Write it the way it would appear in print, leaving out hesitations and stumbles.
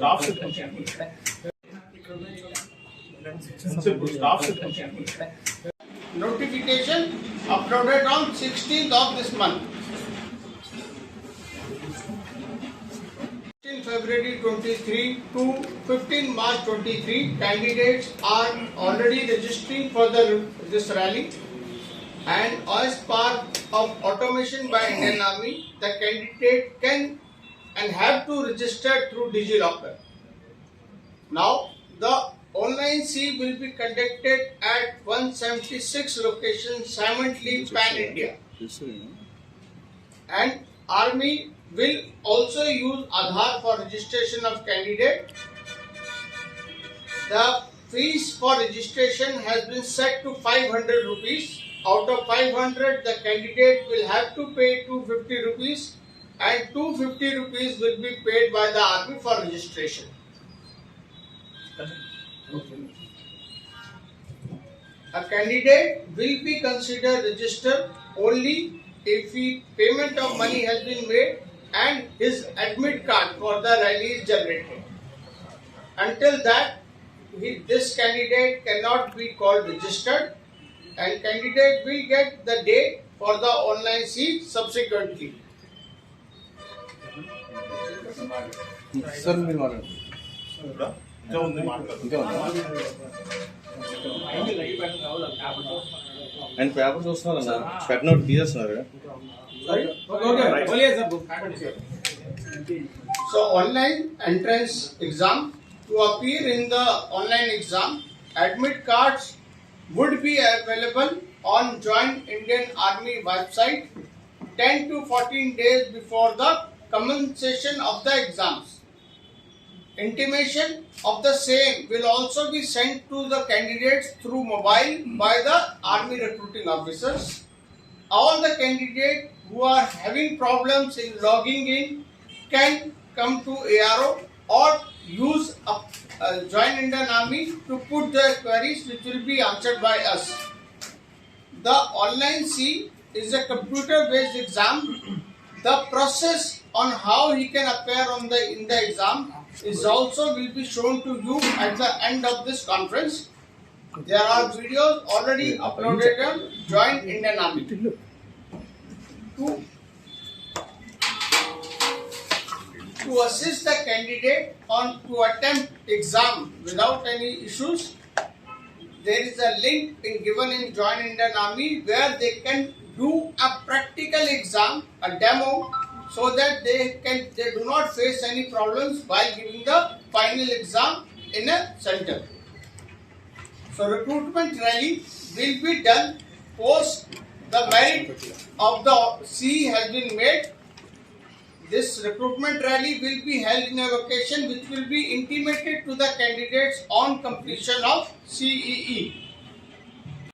Staff से notification uploaded on 16th of this month. 15 February 23 to 15 March 23, candidates are already registering for this rally, and as part of automation by Indian Army, the candidate can and have to register through DigiLocker. Now, the online C will be conducted at 176 locations simultaneously pan-India. And Army will also use Aadhaar for registration of candidate. The fees for registration has been set to 500 rupees. Out of 500, the candidate will have to pay 250 rupees and 250 rupees will be paid by the Army for registration. A candidate will be considered registered only if payment of money has been made and his admit card for the rally is generated. Until that, this candidate cannot be called registered, and candidate will get the date for the online seat subsequently. Sir, మీరు మాట్లాడండి. And paper చూస్తున్నారన్నా పెట్టిన తీసేస్తున్నారు. So online entrance exam, to appear in the online exam, admit cards would be available on Join Indian Army website 10 to 14 days before the commencement of the exams. Intimation of the same will also be sent to the candidates through mobile by the Army recruiting officers. All the candidates who are having problems in logging in can come to ARO or use Join Indian Army to put their queries, which will be answered by us. The online C is a computer-based exam. The process on how he can appear in the exam is also will be shown to you at the end of this conference. There are videos already uploaded on Join Indian Army. To assist the candidate to attempt exam without any issues, there is a link given in Join Indian Army where they can do a practical exam, a demo, so that they do not face any problems while giving the final exam in a center. So recruitment rally will be done post the merit of the C has been made. This recruitment rally will be held in a location which will be intimated to the candidates on completion of CEE.